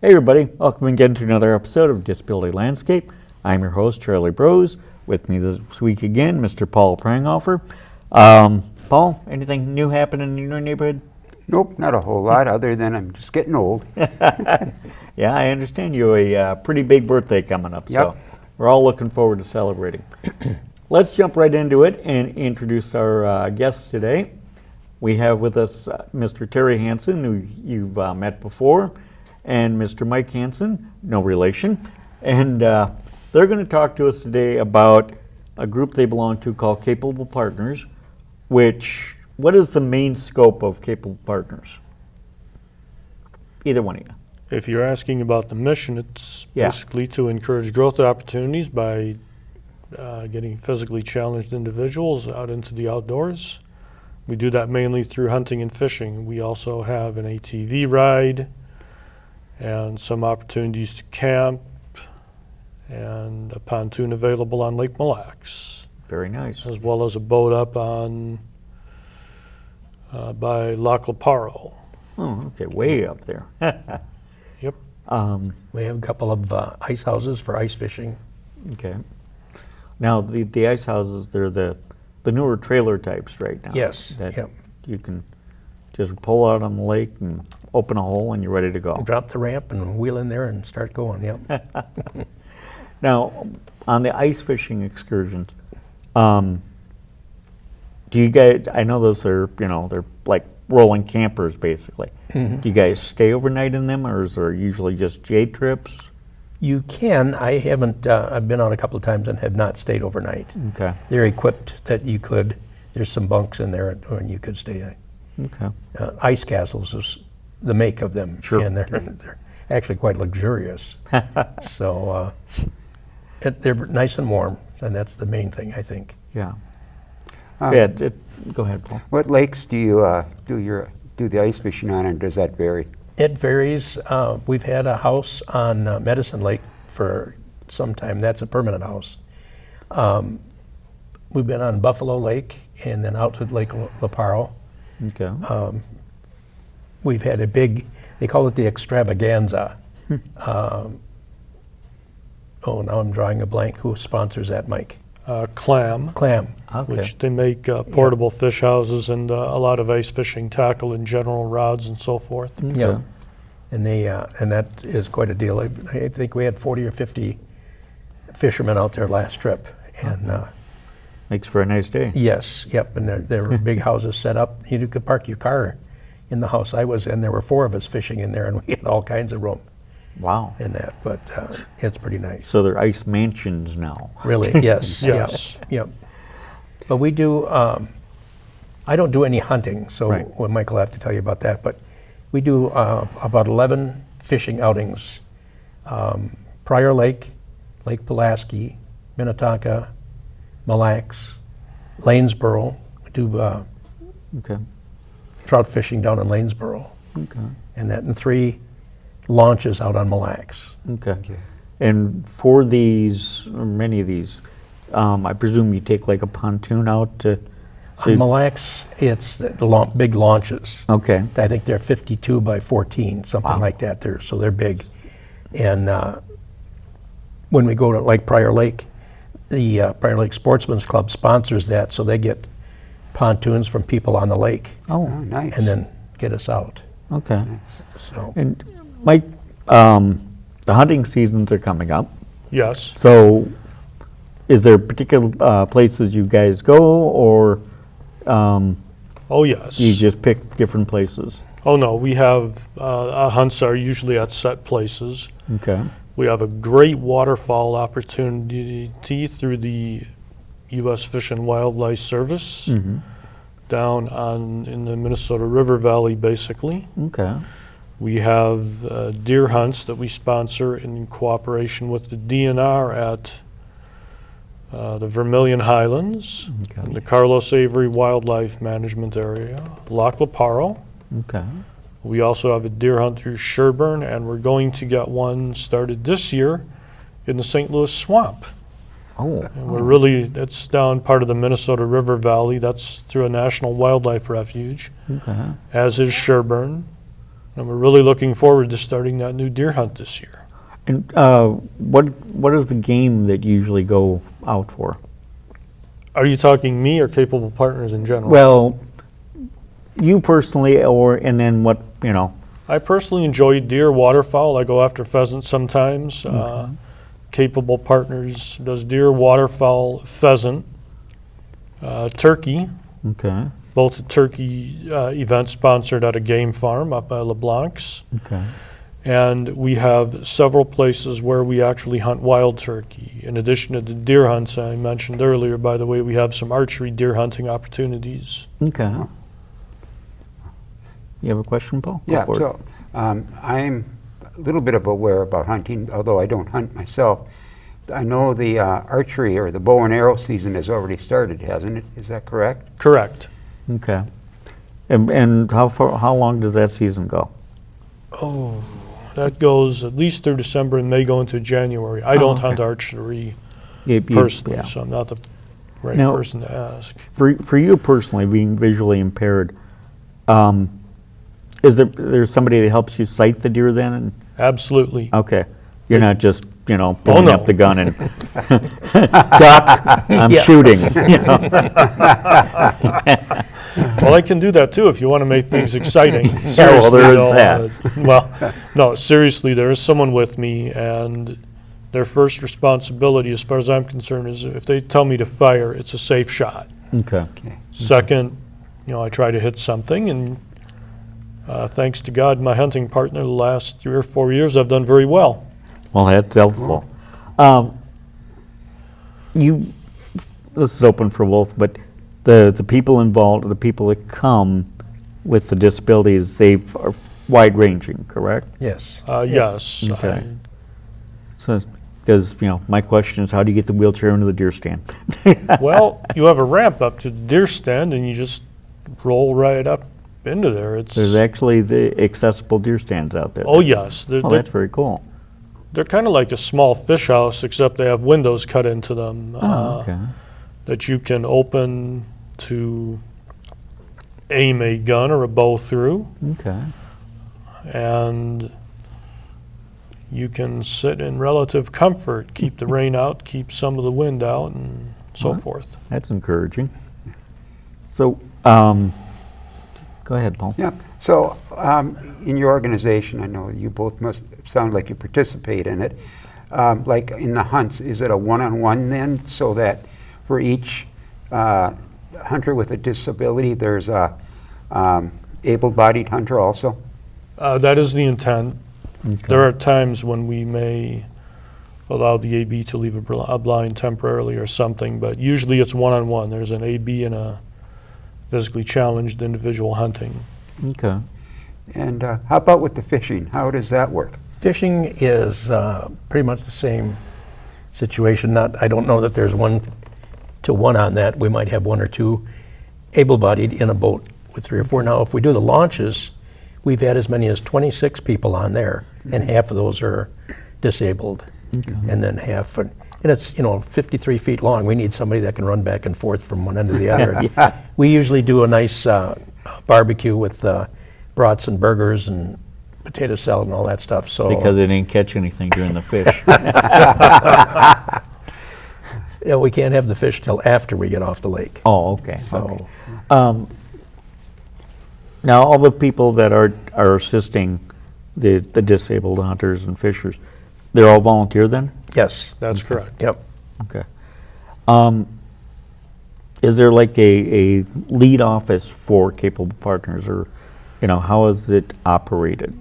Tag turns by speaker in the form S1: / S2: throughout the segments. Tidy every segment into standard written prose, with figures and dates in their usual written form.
S1: Hey everybody, welcome again to another episode of Disability Landscape. I'm your host, Charlie Brose. With me this week again, Mr. Paul Pranghofer. Paul, anything new happening in your neighborhood?
S2: Nope, not a whole lot, other than I'm just getting old.
S1: Yeah, I understand you a pretty big birthday coming up, so we're all looking forward to celebrating. Let's jump right into it and introduce our guests today. We have with us Mr. Terry Hansen, who you've met before, and Mr. Mike Hansen, no relation. And they're going to talk to us today about a group they belong to called Capable Partners, what is the main scope of Capable Partners? Either one of you.
S3: If you're asking about the mission, it's basically to encourage growth opportunities by getting physically challenged individuals out into the outdoors. We do that mainly through hunting and fishing. We also have an ATV ride and some opportunities to camp and a pontoon available on Lake Mille Lacs.
S1: Very nice.
S3: As well as a boat up on by Lac Leparo.
S1: Oh, okay, way up there.
S3: Yep.
S4: We have a couple of ice houses for ice fishing.
S1: Okay. Now, the ice houses, they're the newer trailer types right now.
S4: Yes.
S1: That you can just pull out on the lake and open a hole and you're ready to go.
S4: Drop the ramp and wheel in there and start going,
S1: Now, on the ice fishing excursions, do you guys, I know those are, they're like rolling campers basically. Do you guys stay overnight in them, or is there usually just day trips?
S4: You can. I haven't, I've been on a couple of times and have not stayed overnight.
S1: Okay.
S4: They're equipped that you could, there's some bunks in there and you could stay.
S1: Okay.
S4: Ice castles is the make of them.
S1: Sure.
S4: And they're actually quite luxurious. So they're nice and warm, and that's the main thing, I think.
S1: Yeah. Go ahead, Paul.
S2: What lakes do you do the ice fishing on, and does that vary?
S4: It varies. We've had a house on Medicine Lake for some time. That's a permanent house. We've been on Buffalo Lake and then out to Lake Leparo.
S1: Okay.
S4: We've had a big, they call it the extravaganza. Now I'm drawing a blank. Who sponsors that, Mike?
S3: Clam.
S4: Clam.
S1: Okay.
S3: Which they make portable fish houses and a lot of ice fishing tackle and general rods and so forth.
S1: Okay.
S4: Yeah. And they and that is quite a deal. I think we had 40 or 50 fishermen out there last trip, and
S1: Makes for a nice day.
S4: yes, yep. And there were big houses set up. You could park your car in the house I was in. There were 4 of us fishing in there, and we had all kinds of room
S1: Wow.
S4: in that. But it's pretty nice.
S1: So they're ice mansions now.
S4: Really, yes.
S3: Yes.
S4: Yep. But we do. I don't do any hunting, so
S1: Right.
S4: well, Mike will have to tell you about that. But we do about 11 fishing outings: Prior Lake, Lake Pulaski, Minnetonka, Mille Lacs, Lanesboro. We do
S1: Okay.
S4: trout fishing down in Lanesboro,
S1: Okay.
S4: and 3 launches out on Mille Lacs.
S1: Okay. And for these, or many of these, I presume you take like a pontoon out to.
S4: On Mille Lacs, it's the big launches.
S1: Okay.
S4: I think they're 52 by 14, something
S1: Wow.
S4: like that. So they're big. And when we go to like Prior Lake, the Prior Lake Sportsman's Club sponsors that, so they get pontoons from people on the lake
S2: Oh,
S1: Oh.
S2: nice.
S4: and then get us out.
S1: Okay.
S4: So
S1: And Mike, the hunting seasons are coming up.
S3: Yes.
S1: So, is there particular places you guys go, or
S3: Oh, yes.
S1: you just pick different places?
S3: Oh, no. We have our hunts are usually at set places.
S1: Okay.
S3: We have a great waterfowl opportunity through the U.S. Fish and Wildlife Service down in the Minnesota River Valley, basically.
S1: Okay.
S3: We have deer hunts that we sponsor in cooperation with the DNR at the Vermilion Highlands,
S1: Okay.
S3: in the Carlos Avery Wildlife Management Area, Lac Leparo.
S1: Okay.
S3: We also have a deer hunt through Sherburne, and we're going to get one started this year in the St. Louis Swamp.
S1: Oh.
S3: And we're really, it's down part of the Minnesota River Valley. That's through a national wildlife refuge,
S1: Okay.
S3: as is Sherburne. And we're really looking forward to starting that new deer hunt this year.
S1: And what is the game that you usually go out for?
S3: Are you talking me or Capable Partners in general?
S1: Well, you personally, and then what,
S3: I personally enjoy deer, waterfowl. I go after pheasants sometimes. Capable Partners does deer, waterfowl, pheasant, turkey.
S1: Okay.
S3: Both a turkey event sponsored at a game farm up by LeBlanc's.
S1: Okay.
S3: And we have several places where we actually hunt wild turkey. In addition to the deer hunts I mentioned earlier, by the way, we have some archery deer hunting opportunities.
S1: Okay. You have a question, Paul? Go
S2: Yeah,
S1: for it.
S2: so I'm a little bit aware about hunting, although I don't hunt myself. I know the archery or the bow and arrow season has already started, hasn't it? Is that correct?
S3: Correct.
S1: Okay. And how long does that season go?
S3: Oh, that goes at least through December and may go into January. I don't hunt archery personally,
S1: yeah.
S3: so I'm not the right
S1: Now-
S3: person to ask.
S1: For you personally, being visually impaired, is there somebody that helps you sight the deer then? And,
S3: Absolutely.
S1: okay. You're not just, pulling
S3: no.
S1: up the gun and duck, I'm shooting.
S3: Well, I can do that too if you want to make things exciting.
S1: Yeah, well, there is
S3: though,
S1: that.
S3: well, no, seriously, there is someone with me, and their first responsibility, as far as I'm concerned, is if they tell me to fire, it's a safe shot.
S1: Okay.
S3: Second, I try to hit something, and thanks to God, my hunting partner, the last 3 or 4 years, I've done very well.
S1: Well, that's helpful. This is open for both, but the people involved, the people that come with the disabilities, they are wide-ranging, correct?
S4: Yes.
S3: Yes.
S1: Okay. So, because, my question is, how do you get the wheelchair into the deer stand?
S3: Well, you have a ramp up to the deer stand, and you just roll right up into there.
S1: There's actually the accessible deer stands out there.
S3: Oh, yes. They're,
S1: Oh, that's very cool.
S3: they're kind of like a small fish house, except they have windows cut into them
S1: Oh, okay.
S3: that you can open to aim a gun or a bow through,
S1: Okay.
S3: and you can sit in relative comfort, keep the rain out, keep some of the wind out, and so
S1: Right.
S3: forth.
S1: That's encouraging. So, go ahead, Paul.
S2: Yeah. So in your organization, I know you both must sound like you participate in it. Like in the hunts, is it a one-on-one then, so that for each hunter with a disability, there's a able-bodied hunter also?
S3: That is the intent.
S1: Okay.
S3: There are times when we may allow the AB to leave a blind temporarily or something, but usually it's one-on-one. There's an AB and a physically challenged individual hunting.
S1: Okay.
S2: And how about with the fishing? How does that work?
S4: Fishing is pretty much the same situation. I don't know that there's 1-to-1 on that. We might have 1 or 2 able-bodied in a boat with 3 or 4. Now, if we do the launches, we've had as many as 26 people on there, and half of those are disabled, and then half. And it's 53 feet long. We need somebody that can run back and forth from one end to the other. And we usually do a nice barbecue with brats and burgers and potato salad and all that stuff. So
S1: Because they didn't catch anything during the fish.
S4: we can't have the fish till after we get off the lake.
S1: Oh, okay.
S4: So
S1: Okay. Now, all the people that are assisting the disabled hunters and fishers, they're all volunteer then?
S4: yes,
S3: That's correct.
S4: yep.
S1: Okay. Is there like a lead office for Capable Partners, or, how is it operated?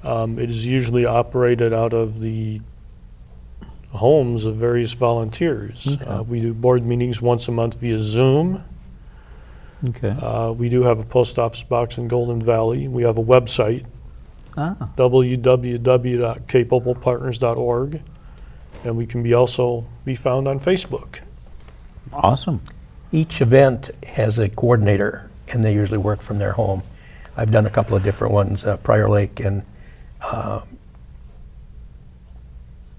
S3: It is usually operated out of the homes of various volunteers.
S1: Okay.
S3: We do board meetings once a month via Zoom.
S1: Okay.
S3: We do have a post office box in Golden Valley. We have a website,
S1: Ah,
S3: www.capablepartners.org, and we can also be found on Facebook.
S1: awesome.
S4: Each event has a coordinator, and they usually work from their home. I've done a couple of different ones, Prior Lake and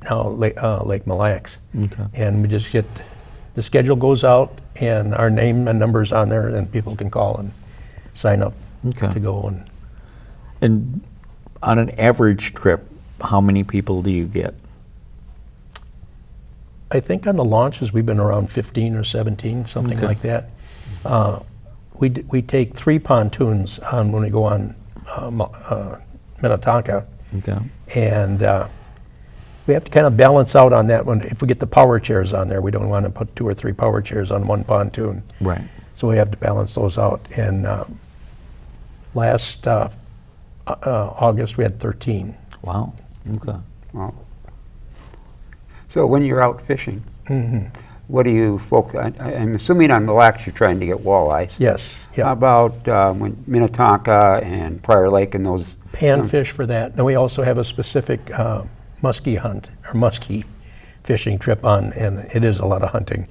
S4: now Lake Mille Lacs.
S1: Okay.
S4: And we just get, the schedule goes out, and our name and numbers on there, and people can call and sign up
S1: Okay.
S4: to go. And
S1: And on an average trip, how many people do you get?
S4: I think on the launches, we've been around 15 or 17, something
S1: Okay.
S4: like that. We take 3 pontoons on when we go on Minnetonka,
S1: Okay.
S4: and we have to kind of balance out on that one. If we get the power chairs on there, we don't want to put 2 or 3 power chairs on one pontoon.
S1: Right.
S4: So we have to balance those out. And last August, we had 13.
S1: Wow. Okay.
S2: Wow. So when you're out fishing,
S4: Mm-hmm.
S2: what do you focus? I'm assuming on Mille Lacs you're trying to get walleyes.
S4: Yes,
S2: How
S4: yeah.
S2: about when Minnetonka and Prior Lake and those?
S4: Panfish for that. And we also have a specific muskie hunt, or muskie fishing trip on, and it is a lot of hunting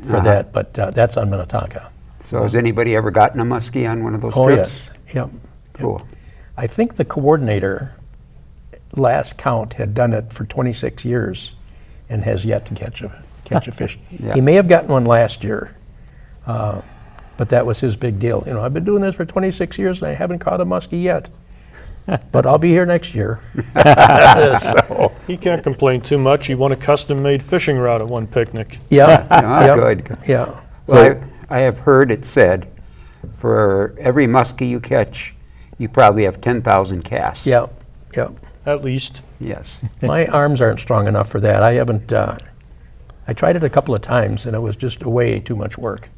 S4: for that, but that's on Minnetonka.
S2: So has anybody ever gotten a muskie on one of those
S4: Oh,
S2: trips?
S4: yes, yep.
S2: Cool.
S4: I think the coordinator, last count, had done it for 26 years and has yet to catch a fish.
S2: Yeah.
S4: He may have gotten one last year, but that was his big deal. You know, I've been doing this for 26 years and I haven't caught a muskie yet, but I'll be here next year. So,
S3: He can't complain too much. He won a custom-made fishing rod at one picnic.
S4: yeah,
S2: Ah,
S4: yep,
S2: good.
S4: yeah.
S2: Well, I have heard it said, for every muskie you catch, you probably have 10,000 casts.
S4: Yeah, yeah.
S3: At least.
S2: Yes.
S4: My arms aren't strong enough for that. I haven't, I tried it a couple of times and it was just way too much work.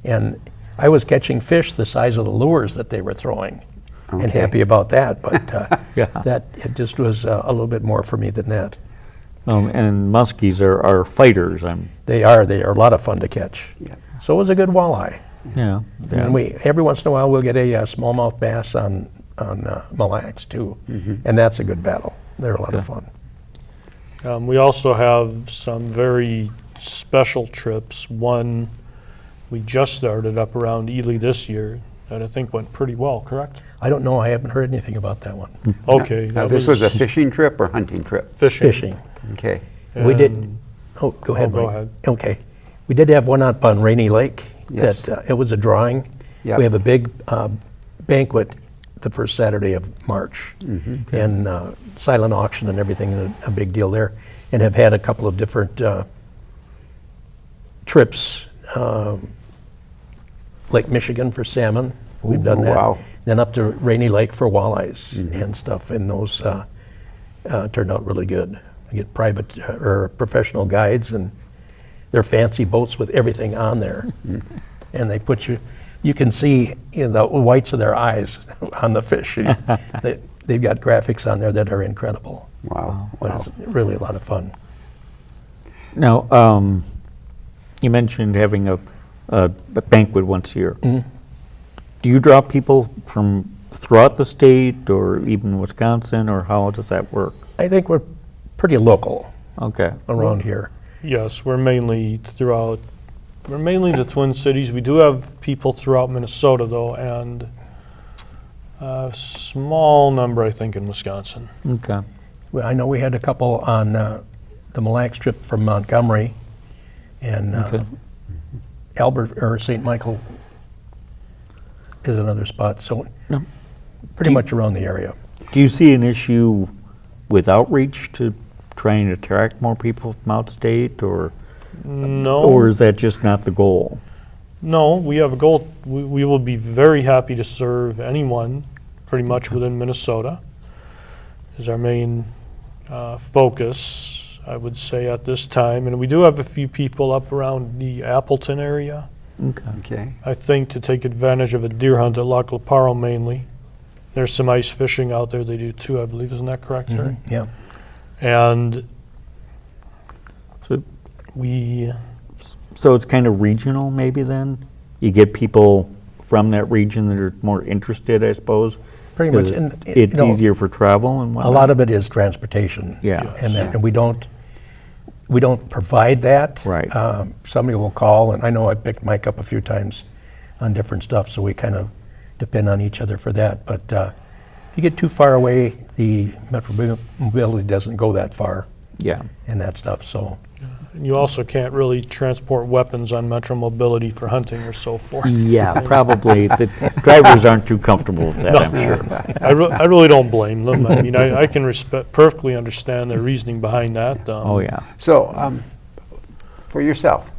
S4: And I was catching fish the size of the lures that they were throwing and
S2: Okay.
S4: happy about that, but
S1: Yeah.
S4: that, it just was a little bit more for me than that.
S1: And muskies are fighters.
S4: They are a lot of fun to catch.
S2: Yeah.
S4: So it was a good walleye.
S1: Yeah.
S4: And every once in a while we'll get a smallmouth bass on Mille Lacs too. And that's a good battle. They're a lot of fun.
S3: We also have some very special trips. One we just started up around Ely this year that I think went pretty well, correct?
S4: I don't know, I haven't heard anything about that one.
S3: Okay.
S2: Now,
S3: that
S2: this was a fishing trip or hunting trip?
S3: fishing.
S4: Fishing.
S2: Okay.
S4: We did,
S3: And
S4: go ahead,
S3: go
S4: Mike.
S3: ahead.
S4: Okay. We did have one up on Rainy Lake.
S2: Yes.
S4: That it was a drawing.
S2: Yep.
S4: We have a big banquet the first Saturday of March. And silent auction and everything, a big deal there. And have had a couple of different trips. Lake Michigan for salmon. We've done that.
S2: Wow.
S4: Then up to Rainy Lake for walleyes and stuff. And those turned out really good. We get private or professional guides, and they're fancy boats with everything on there. And they put you can see in the whites of their eyes on the fish. They've got graphics on there that are incredible.
S2: Wow.
S4: But
S2: Wow.
S4: it's really a lot of fun.
S1: Now, you mentioned having a banquet once a year. Do you draw people from throughout the state or even Wisconsin, or how does that work?
S4: I think we're pretty local
S1: Okay.
S4: around here.
S3: Yes, we're mainly the Twin Cities. We do have people throughout Minnesota though, and a small number I think in Wisconsin.
S1: Okay.
S4: Well, I know we had a couple on the Mille Lacs trip from Montgomery, and
S1: Okay.
S4: Albert or St. Michael is another spot. So
S1: No.
S4: pretty much around the area.
S1: Do you see an issue with outreach to trying to attract more people from outstate, or
S3: No,
S1: is that just not the goal?
S3: no, we have a goal. We will be very happy to serve anyone pretty much within Minnesota is our main focus, I would say, at this time. And we do have a few people up around the Appleton area,
S1: Okay.
S2: Okay.
S3: I think, to take advantage of a deer hunt at Lac La Paro mainly. There's some ice fishing out there they do too, I believe. Isn't that correct, Terry?
S4: Yeah.
S3: And
S1: So,
S3: we,
S1: so it's kind of regional, maybe then? You get people from that region that are more interested, I suppose?
S4: Pretty much.
S1: 'Cause
S4: And,
S1: it's easier for travel and
S4: A
S1: whatnot?
S4: lot of it is transportation.
S1: Yeah.
S4: And we don't provide that.
S1: Right.
S4: Somebody will call, and I know I picked Mike up a few times on different stuff, so we kind of depend on each other for that. But if you get too far away, the Metro Mobility doesn't go that far
S1: Yeah.
S4: and that stuff. So
S3: You also can't really transport weapons on Metro Mobility for hunting or so forth.
S1: Yeah, probably. The drivers aren't too comfortable with that,
S3: No.
S1: I'm sure.
S3: I really don't blame them. I mean, I can perfectly understand their reasoning behind that.
S1: Oh, yeah.
S2: So, for yourself,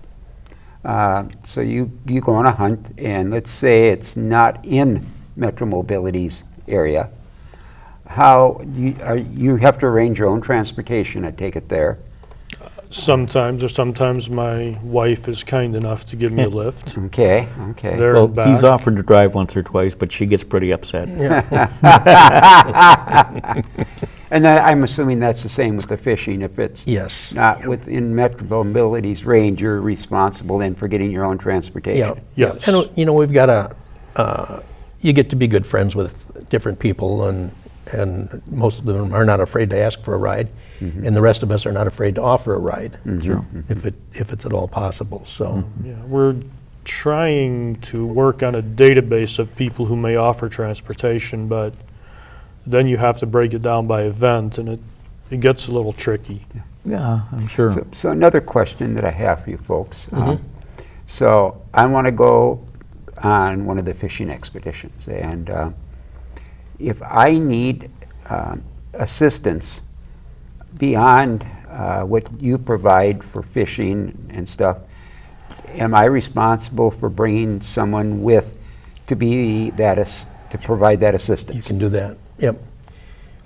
S2: so you go on a hunt, and let's say it's not in Metro Mobility's area. How you have to arrange your own transportation, I take it there.
S3: Sometimes my wife is kind enough to give me a lift.
S2: Okay, okay.
S3: There
S1: Well,
S3: and back.
S1: he's offered to drive once or twice, but she gets pretty upset.
S2: And then I'm assuming that's the same with the fishing. If it's
S4: Yes.
S2: not within Metro Mobility's range, you're responsible then for getting your own transportation.
S4: Yeah.
S3: Yes.
S4: And, we've got you get to be good friends with different people, and most of them are not afraid to ask for a ride, and the rest of us are not afraid to offer a ride, if it's at all possible. So,
S3: Yeah, we're trying to work on a database of people who may offer transportation, but then you have to break it down by event, and it gets a little tricky.
S1: Yeah, I'm sure.
S2: So another question that I have for you folks. So I want to go on one of the fishing expeditions, and if I need assistance beyond what you provide for fishing and stuff, am I responsible for bringing someone with to be to provide that assistance?
S4: you can do that. Yep.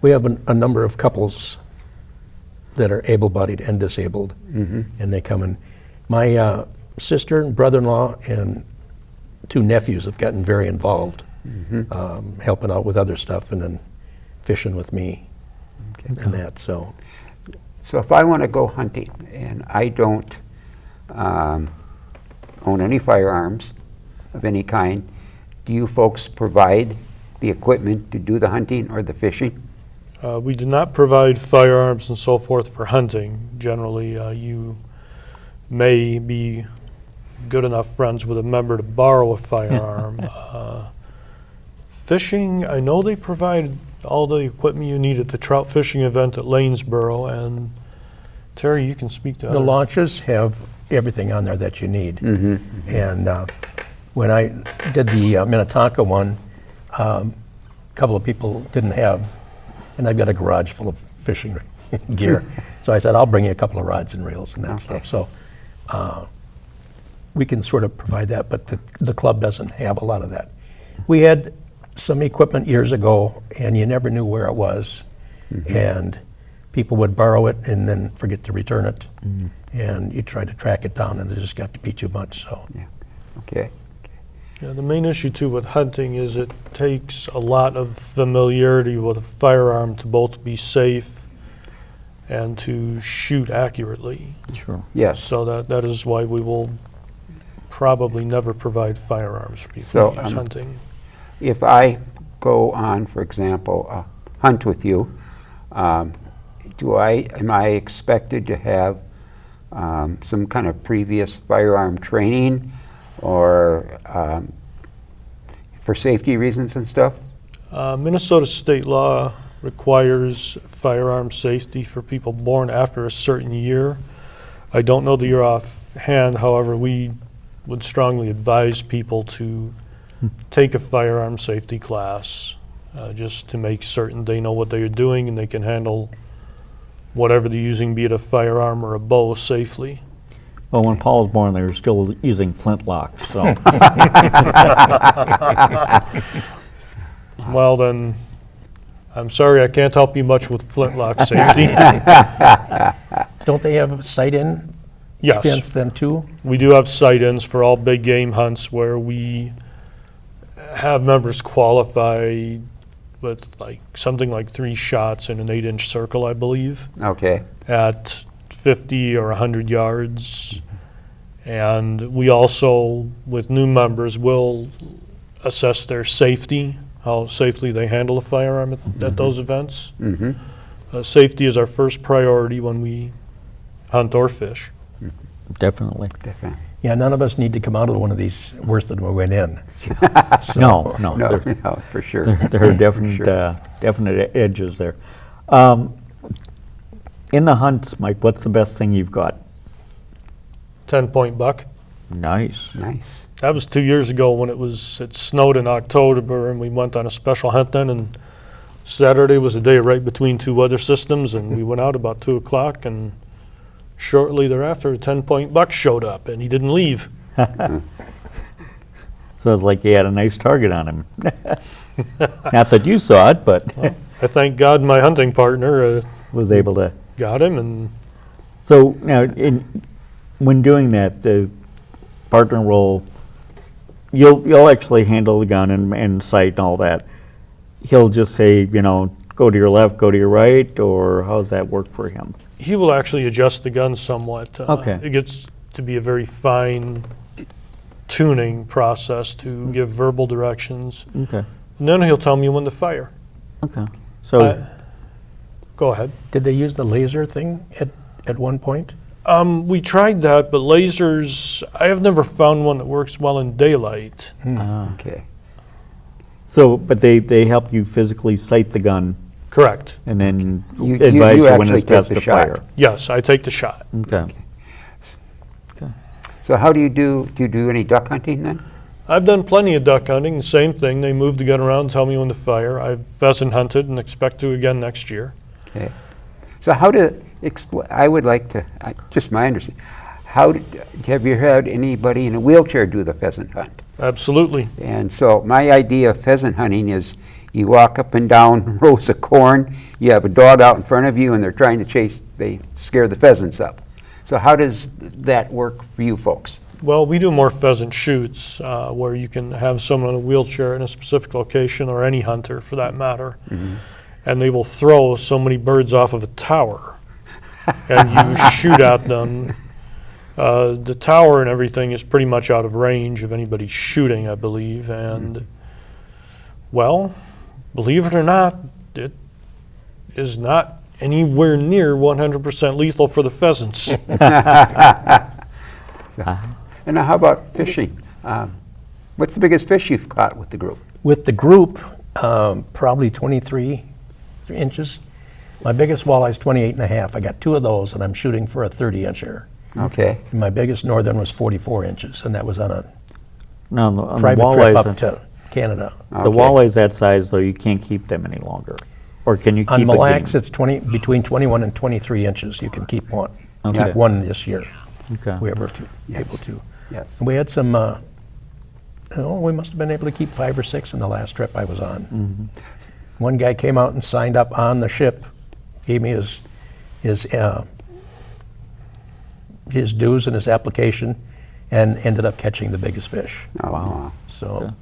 S4: We have a number of couples that are able-bodied and disabled, and they come in. My sister and brother-in-law and 2 nephews have gotten very involved, helping out with other stuff and then fishing with me and that. So
S2: if I want to go hunting and I don't own any firearms of any kind, do you folks provide the equipment to do the hunting or the fishing?
S3: We do not provide firearms and so forth for hunting. Generally, you may be good enough friends with a member to borrow a firearm. Fishing, I know they provide all the equipment you need at the trout fishing event at Lanesboro, and Terry, you can speak to
S4: the
S3: other-
S4: launches have everything on there that you need. And when I did the Minnetonka one, a couple of people didn't have, and I've got a garage full of fishing gear. So I said, I'll bring you a couple of rods and reels and that stuff. So we can sort of provide that, but the club doesn't have a lot of that. We had some equipment years ago, and you never knew where it was. And people would borrow it and then forget to return it. And you try to track it down, and it just got to be too much. So
S2: Yeah. Okay.
S3: Yeah, the main issue too with hunting is it takes a lot of familiarity with a firearm to both be safe and to shoot accurately.
S1: Sure.
S2: Yes.
S3: So that is why we will probably never provide firearms for people
S2: So,
S3: to use hunting.
S2: If I go on, for example, a hunt with you, am I expected to have some kind of previous firearm training, or for safety reasons and stuff?
S3: Minnesota state law requires firearm safety for people born after a certain year. I don't know the year offhand, however, we would strongly advise people to take a firearm safety class just to make certain they know what they are doing and they can handle whatever they're using, be it a firearm or a bow, safely.
S1: Well, when Paul was born, they were still using flintlocks, so.
S3: Well then, I'm sorry I can't help you much with flintlock safety.
S4: don't they have sight-in
S3: Yes,
S4: fence then too?
S3: we do have sight-ins for all big game hunts where we have members qualify with something like 3 shots in an 8-inch circle, I believe,
S2: Okay.
S3: at 50 or 100 yards. And we also, with new members, will assess their safety, how safely they handle a firearm at those events. Safety is our first priority when we hunt or fish.
S1: Definitely.
S2: Definitely.
S4: Yeah, none of us need to come out of one of these worse than we went in.
S1: No,
S2: No,
S1: there
S2: no, for sure.
S1: there are definite,
S2: Sure.
S1: definite edges there. In the hunts, Mike, what's the best thing you've got?
S3: 10-point buck.
S1: Nice.
S2: Nice.
S3: That was 2 years ago when it snowed in October, and we went on a special hunt then, and Saturday was a day right between two weather systems, and we went out about 2 o'clock, and shortly thereafter, a 10-point buck showed up, and he didn't leave.
S1: So it's like you had a nice target on him. Not that you saw it, but
S3: I thank God my hunting partner
S1: was able to.
S3: got him, and
S1: So now, when doing that, the partner will, you'll actually handle the gun and sight and all that. He'll just say, go to your left, go to your right, or how does that work for him?
S3: he will actually adjust the gun somewhat.
S1: Okay.
S3: It gets to be a very fine tuning process to give verbal directions,
S1: Okay.
S3: and then he'll tell me when to fire.
S1: Okay. So,
S3: Go ahead.
S4: Did they use the laser thing at one point?
S3: We tried that, but lasers, I have never found one that works well in daylight.
S2: Okay.
S1: but they help you physically sight the gun
S3: Correct.
S1: and then
S2: You
S1: advise you when
S2: actually
S1: it's best
S2: take the
S1: to
S2: shot.
S1: fire.
S3: Yes, I take the shot.
S1: Okay.
S2: So how do you do any duck hunting then?
S3: I've done plenty of duck hunting, the same thing. They move the gun around, tell me when to fire. I've pheasant hunted and expect to again next year.
S2: Okay. So how to explain, I would like to, just my understanding, have you had anybody in a wheelchair do the pheasant hunt?
S3: Absolutely.
S2: And so my idea of pheasant hunting is you walk up and down rows of corn, you have a dog out in front of you, and they're trying to they scare the pheasants up. So how does that work for you folks?
S3: Well, we do more pheasant shoots where you can have someone in a wheelchair in a specific location, or any hunter for that matter, and they will throw so many birds off of a tower, and you shoot at them. The tower and everything is pretty much out of range of anybody shooting, I believe, and well, believe it or not, it is not anywhere near 100% lethal for the pheasants.
S2: And now how about fishing? What's the biggest fish you've caught with the group?
S4: With the group, probably 23 inches. My biggest walleye is 28 and a half. I got 2 of those, and I'm shooting for a 30-incher.
S2: Okay.
S4: And my biggest northern was 44 inches, and that was on a
S1: No, on the
S4: private trip
S1: walleyes,
S4: up to Canada.
S1: the
S2: Okay.
S1: walleyes that size, though, you can't keep them any longer. Or can you
S4: On
S1: keep
S4: Mille
S1: a
S4: Lacs,
S1: game?
S4: it's between 21 and 23 inches. You can keep one.
S1: Okay.
S4: Got one this year.
S1: Okay.
S4: We were
S2: Yes.
S4: able to.
S2: Yes.
S4: And we had some, we must have been able to keep 5 or 6 in the last trip I was on. One guy came out and signed up on the ship, gave me his dues and his application, and ended up catching the biggest fish.
S2: Oh, wow.
S4: So,
S1: Okay.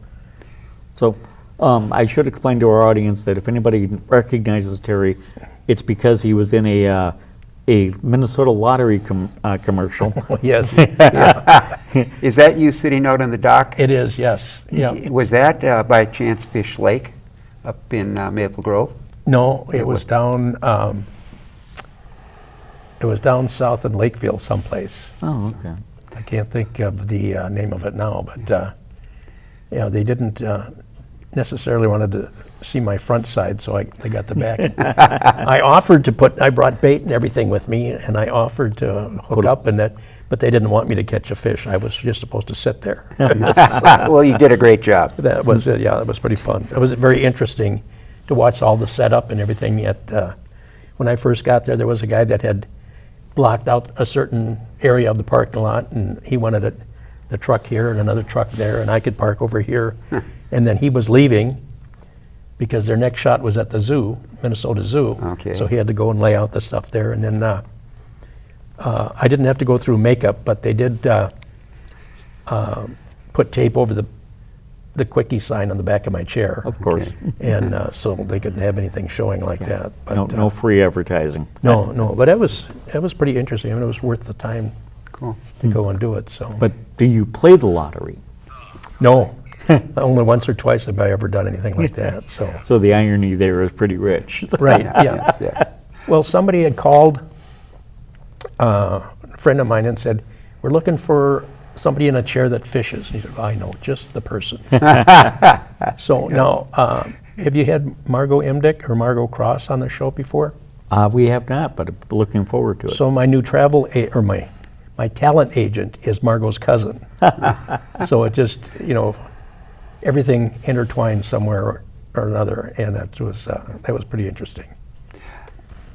S1: So, I should explain to our audience that if anybody recognizes Terry, it's because he was in a Minnesota lottery commercial.
S4: yes, yeah,
S2: Is that you sitting out on the dock?
S4: it is, yes. Yeah.
S2: Was that by chance Fish Lake up in Maple Grove?
S4: No, it was down south in Lakeville someplace.
S1: Oh, okay.
S4: I can't think of the name of it now, but they didn't necessarily wanted to see my front side, so they got the back. I brought bait and everything with me, and I offered to hook up and that, but they didn't want me to catch a fish. I was just supposed to sit there.
S2: Well, you did a great job.
S4: That was it. Yeah, that was pretty fun. It was very interesting to watch all the setup and everything. Yet when I first got there was a guy that had blocked out a certain area of the parking lot, and he wanted the truck here and another truck there, and I could park over here. And then he was leaving because their next shot was at the zoo, Minnesota Zoo.
S2: Okay.
S4: So he had to go and lay out the stuff there. And then I didn't have to go through makeup, but they did put tape over the quickie sign on the back of my chair.
S1: Of course.
S2: Okay.
S4: And so they couldn't have anything showing like that. But,
S1: No free advertising.
S4: no, but it was pretty interesting. I mean, it was worth the time
S2: Cool.
S4: to go and do it. So,
S1: But do you play the lottery?
S4: no, only once or twice have I ever done anything like that. So,
S1: So the irony there is pretty rich.
S4: right, yeah.
S2: Yes, yes.
S4: Well, somebody had called a friend of mine and said, "We're looking for somebody in a chair that fishes." And he said, "I know, just the person." So now, have you had Margot Imdick or Margot Cross on the show before?
S1: We have not, but looking forward to it.
S4: So my new travel, my my talent agent is Margot's cousin. So it just, everything intertwined somewhere or another, and that was pretty interesting.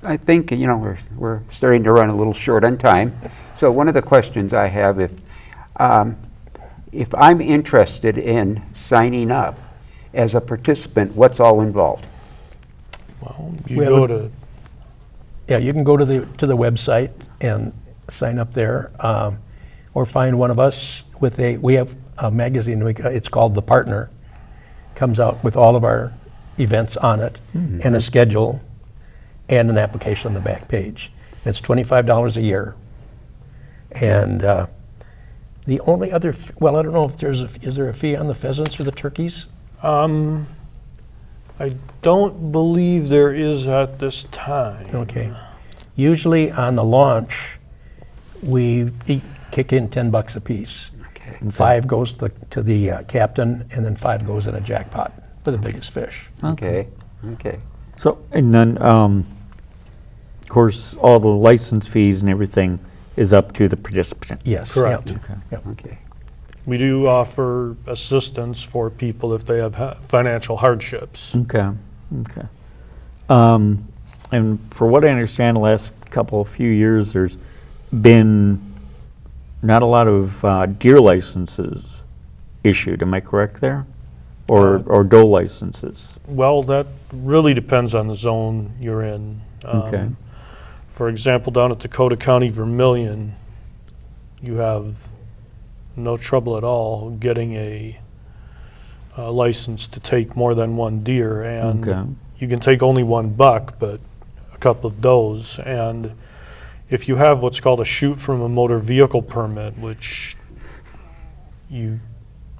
S2: I think, we're starting to run a little short on time. So one of the questions I have, if I'm interested in signing up as a participant, what's all involved?
S3: Well,
S4: Yeah, you can go to the website and sign up there, or find one of us we have a magazine, it's called The Partner, comes out with all of our events on it, and a schedule, and an application on the back page. It's $25 a year. And the only other, I don't know if is there a fee on the pheasants or the turkeys?
S3: I don't believe there is at this time.
S4: Okay. Usually on the launch, we kick in $10 a piece.
S2: Okay.
S4: 5 goes to the captain, and then 5 goes in a jackpot for the biggest fish.
S2: Okay.
S1: So, and then, of course, all the license fees and everything is up to the participant.
S4: Yes.
S3: Correct.
S4: Yep.
S1: Okay.
S4: Yep.
S2: Okay.
S3: We do offer assistance for people if they have financial hardships.
S1: Okay. And for what I understand, the last few years, there's been not a lot of deer licenses issued. Am I correct there? Or doe licenses?
S3: Well, that really depends on the zone you're in.
S1: Okay.
S3: For example, down at Dakota County Vermilion, you have no trouble at all getting a license to take more than one deer, and
S1: Okay.
S3: you can take only one buck, but a couple of does. And if you have what's called a shoot from a motor vehicle permit, which you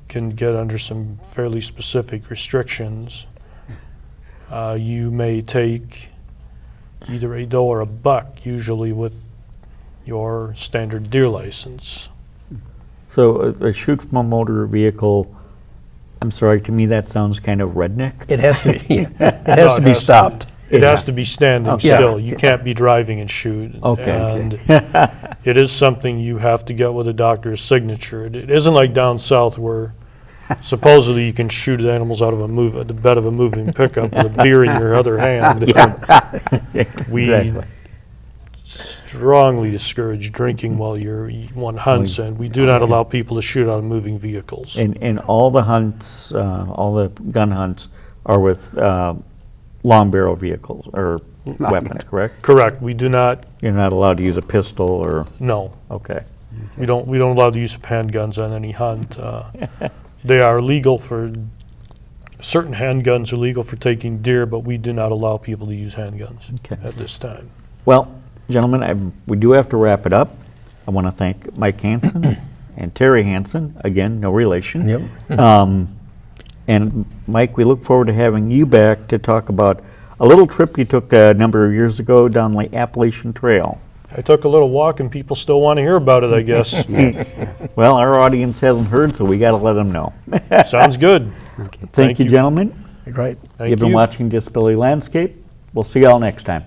S3: can get under some fairly specific restrictions, you may take either a doe or a buck, usually with your standard deer license.
S1: So a shoot from a motor vehicle, I'm sorry, to me that sounds kind of redneck.
S4: It has to be, it has to be stopped.
S3: It has to be standing
S1: Okay.
S3: still. You can't be driving and shoot.
S1: Okay.
S3: And it is something you have to get with a doctor's signature. It isn't like down south where supposedly you can shoot animals out of the bed of a moving pickup with a beer in your other hand. We
S1: Exactly.
S3: strongly discourage drinking while one hunts, and we do not allow people to shoot out of moving vehicles.
S1: And all the hunts, all the gun hunts are with long barrel vehicles or weapons, correct?
S3: Correct. We do not.
S1: You're not allowed to use a pistol or,
S3: No.
S1: okay.
S3: We don't allow the use of handguns on any hunt. They are legal for certain handguns are legal for taking deer, but we do not allow people to use handguns
S1: Okay.
S3: at this time.
S1: Well, gentlemen, we do have to wrap it up. I want to thank Mike Hansen and Terry Hansen, again, no relation.
S4: Yep.
S1: And Mike, we look forward to having you back to talk about a little trip you took a number of years ago down the Appalachian Trail.
S3: I took a little walk, and people still want to hear about it, I guess.
S1: Well, our audience hasn't heard, so we got to let them know.
S3: Sounds good.
S1: Thank you, gentlemen.
S4: Right.
S3: Thank
S1: You've been
S3: you.
S1: watching Disability Landscape. We'll see y'all next time.